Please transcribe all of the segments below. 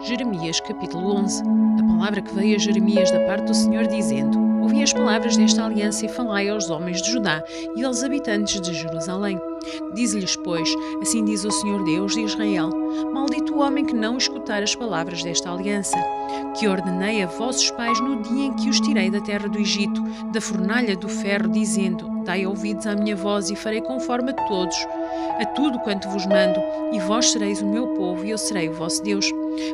Jeremias capítulo 11. A palavra que veio a Jeremias da parte do Senhor dizendo: Ouvi as palavras desta aliança e falai aos homens de Judá e aos habitantes de Jerusalém. Diz-lhes, pois, assim diz o Senhor Deus de Israel: Maldito o homem que não escutar as palavras desta aliança, que ordenei a vossos pais no dia em que os tirei da terra do Egito, da fornalha do ferro, dizendo: Dai ouvidos à minha voz e farei conforme a tudo quanto vos mando, e vós sereis o meu povo e eu serei o vosso Deus,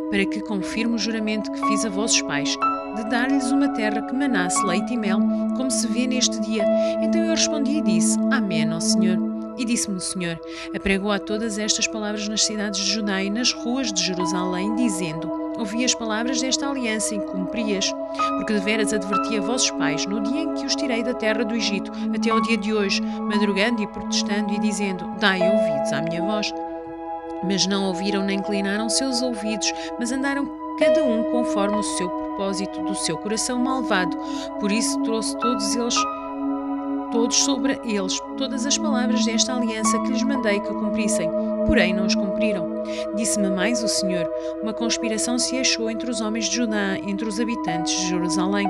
para que confirme o juramento que fiz a vossos pais, de dar-lhes uma terra que manasse leite e mel, como se vê neste dia. Então eu respondi e disse: Amém, ó Senhor. E disse-me o Senhor: Apregou todas estas palavras nas cidades de Judá e nas ruas de Jerusalém, dizendo: Ouvi as palavras desta aliança e cumpri-as, porque deveras adverti a vossos pais no dia em que os tirei da terra do Egito, até ao dia de hoje, madrugando e protestando e dizendo: Dai ouvidos à minha voz. Mas não ouviram nem inclinaram seus ouvidos, mas andaram cada um conforme o seu propósito do seu coração malvado. Por isso trouxe todos sobre eles todas as palavras desta aliança que lhes mandei que cumprissem, porém não as cumpriram. Disse-me mais o Senhor: uma conspiração se achou entre os homens de Judá, entre os habitantes de Jerusalém.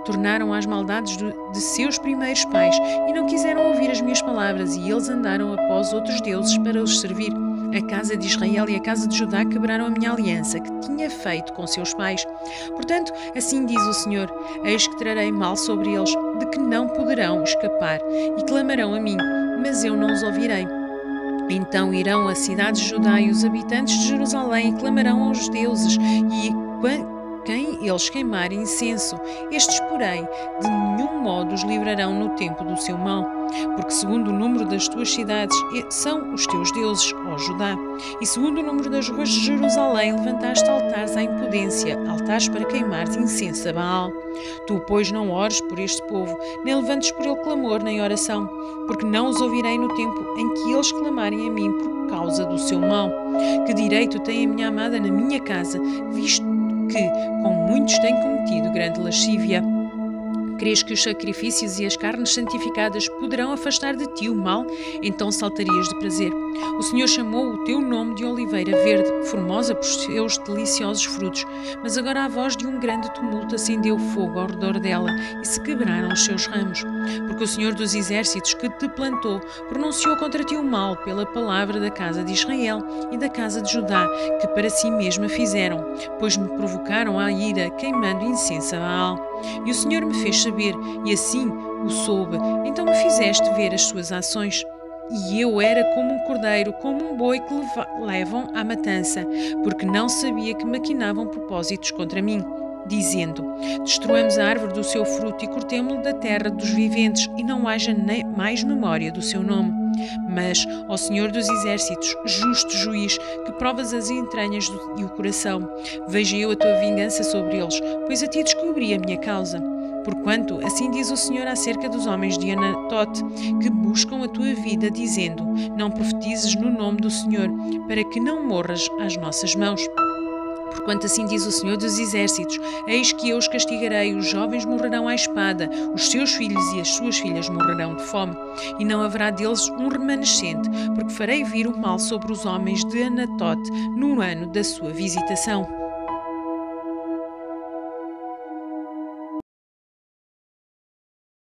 Tornaram às maldades de seus primeiros pais e não quiseram ouvir as minhas palavras, e eles andaram após outros deuses para os servir. A casa de Israel e a casa de Judá quebraram a minha aliança que tinha feito com seus pais. Portanto, assim diz o Senhor: Eis que trarei mal sobre eles, de que não poderão escapar, e clamarão a mim, mas eu não os ouvirei. Então irão as cidades de Judá e os habitantes de Jerusalém e clamarão aos deuses, e quem eles queimarem incenso, estes, porém, de nenhum modo os livrarão no tempo do seu mal, porque segundo o número das tuas cidades são os teus deuses, ó Judá, e segundo o número das ruas de Jerusalém levantaste altares à impudência, altares para queimares incenso a Baal. Tu, pois, não ores por este povo, nem levantes por ele clamor nem oração, porque não os ouvirei no tempo em que eles clamarem a mim por causa do seu mal. Que direito tem a minha amada na minha casa, visto que com muitos tem cometido grande lascívia? Crês que os sacrifícios e as carnes santificadas poderão afastar de ti o mal? Então saltarias de prazer. O Senhor chamou o teu nome de oliveira verde, formosa por seus deliciosos frutos, mas agora a voz de um grande tumulto acendeu fogo ao redor dela e se quebraram os seus ramos. Porque o Senhor dos exércitos que te plantou pronunciou contra ti o mal pela palavra da casa de Israel e da casa de Judá, que para si mesma fizeram, pois me provocaram à ira, queimando incenso a Baal. E o Senhor me fez saber, e assim o soube. Então me fizeste ver as suas ações. E eu era como um cordeiro, como um boi que levam à matança, porque não sabia que maquinavam propósitos contra mim, dizendo: Destruamos a árvore do seu fruto e cortemo-lo da terra dos viventes, e não haja nem mais memória do seu nome. Mas, ó Senhor dos exércitos, justo juiz, que provas as entranhas e o coração, veja eu a tua vingança sobre eles, pois a ti descobri a minha causa. Porquanto, assim diz o Senhor acerca dos homens de Anatote, que buscam a tua vida, dizendo: Não profetizes no nome do Senhor, para que não morras às nossas mãos. Porquanto assim diz o Senhor dos exércitos: Eis que eu os castigarei, os jovens morrerão à espada, os seus filhos e as suas filhas morrerão de fome, e não haverá deles um remanescente, porque farei vir o mal sobre os homens de Anatote no ano da sua visitação.